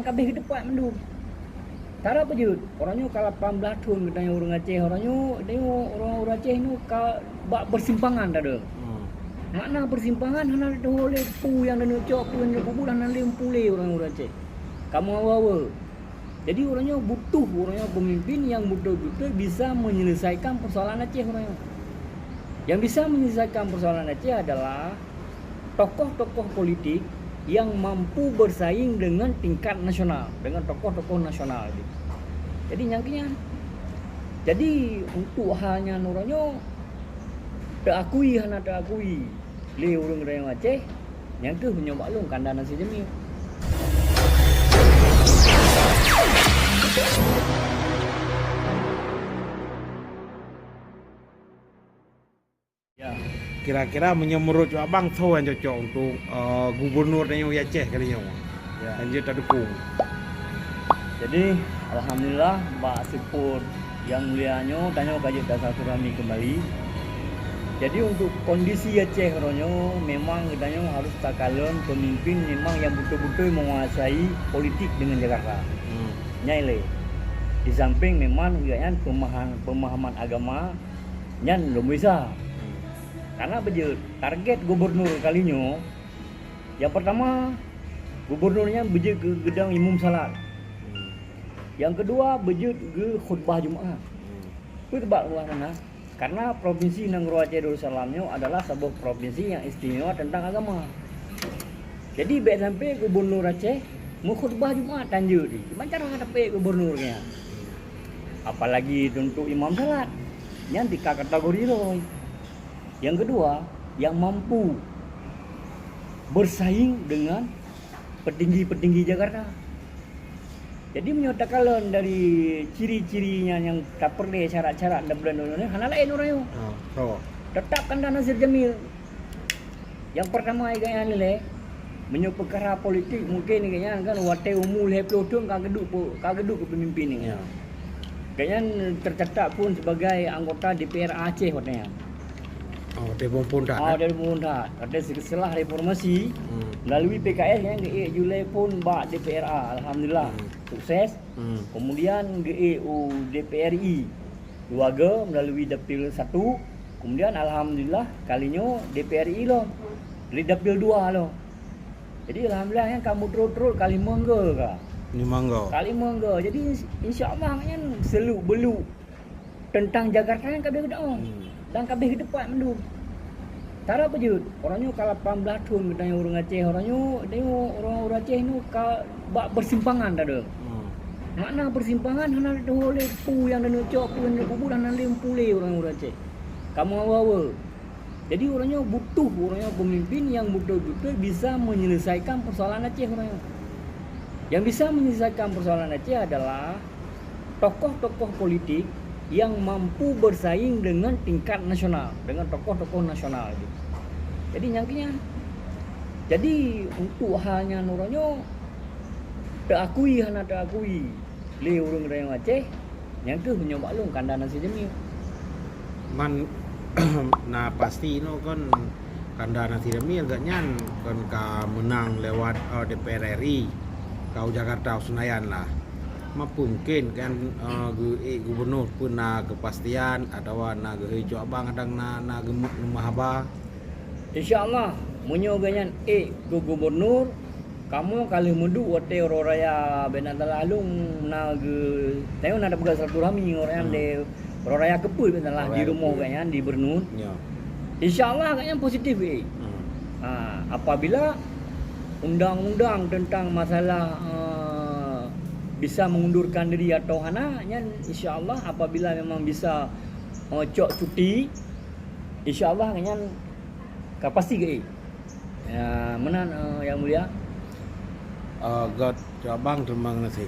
kabeh ke depan mendu. Tara apa je? Orangnya kalau 18 tahun katanya orang Aceh, orangnya tengok orang Aceh ni bak persimpangan tak ada. Makna persimpangan hana ada oleh pu yang nak cok pu yang kubur hana lempu le orang Aceh. Kamu awal. Jadi orangnya butuh orangnya pemimpin yang betul-betul bisa menyelesaikan persoalan Aceh orangnya. Yang bisa menyelesaikan persoalan Aceh adalah tokoh-tokoh politik yang mampu bersaing dengan tingkat nasional, dengan tokoh-tokoh nasional. Jadi nyangkinya. Jadi untuk halnya orangnya tak akui hana tak akui. Le orang Aceh yang ke punya maklum kandang nasi jemil. Ya. Kira-kira menurut abang tahu yang cocok untuk gubernur yang Aceh kali ini, Ya. dan dia tak dukung. Jadi alhamdulillah Mbak Sipur yang mulianya tanya kaji dasar turami kembali. Jadi untuk kondisi Aceh ronyo memang katanya harus takalan pemimpin memang yang betul-betul menguasai politik dengan Jakarta. Nyai. Di samping memang kan pemahaman agama nyan belum bisa. Karena beje target gubernur kalinya yang pertama gubernurnya beje ke gedang imam salat. Yang kedua beje ke khutbah Jumaat. Itu tebak luar mana? Karena provinsi Negeri Aceh Darussalamnya adalah sebuah provinsi yang istimewa tentang agama. Jadi baik sampai gubernur Aceh mau khutbah Jumaat tanjur di. Gimana cara dapat gubernurnya? Apalagi untuk imam salat. Yang tiga kategori loh. Yang kedua, yang mampu bersaing dengan petinggi-petinggi Jakarta. Jadi menyatakan dari ciri-cirinya yang tak perlu syarat-syarat dan bulan-bulan hana lain orangnya. Tetapkan dana Nasir Jamil. Yang pertama kayaknya nilai menyuruh perkara politik mungkin kayaknya kan wate umul heplodong kageduk kepemimpinan ni. Kayaknya tercatat pun sebagai anggota DPR Aceh katanya. Dari pun tak. Dari pun tak. Ada setelah reformasi melalui PKS yang GE Julai pun bak DPRA. Alhamdulillah sukses. Kemudian GEU DPRI keluarga melalui dapil 1. Kemudian alhamdulillah kalinya DPRI loh. Dari dapil 2 loh. Jadi alhamdulillah yang kamu terus kali mangga ke? Ni mangga. Kali mangga. Jadi insya-Allah kan seluk beluk tentang Jakarta yang kabeh dah. Dan kabeh ke depan mendu. Tara apa je? Orangnya kalau 18 tahun katanya orang Aceh, orangnya tengok orang Aceh ni bak persimpangan tak ada. Makna persimpangan hana ada oleh pu yang nak cok pu yang kubur hana lempu le orang Aceh. Kamu awal. Jadi orangnya butuh orangnya pemimpin yang betul-betul bisa menyelesaikan persoalan Aceh orangnya. Yang bisa menyelesaikan persoalan Aceh adalah tokoh-tokoh politik yang mampu bersaing dengan tingkat nasional, dengan tokoh-tokoh nasional. Jadi nyangkinya. Jadi untuk halnya orangnya tak akui hana tak akui. Le orang Aceh yang ke punya maklum kandang nasi jemil. Man nah pasti no kan kanda nasi Jamil agaknya kan ka menang lewat DPR RI kau Jakarta Senayan lah. Mungkin kan gubernur pun na kepastian atau na hijau abang adang na gemuk mahaba. InsyaAllah munyo ganyan gubernur kamu kali mudu wate roraya benantala alung na tayo na dapat silaturahmi orang de roraya kepul benantala di rumah ganyan di Bernun. InsyaAllah ganyan positif apabila undang-undang tentang masalah bisa mengundurkan diri atau hana, insya-Allah apabila memang bisa cok cuti, insya-Allah kan pasti ke. Ya, menan yang mulia. God, abang terima kasih.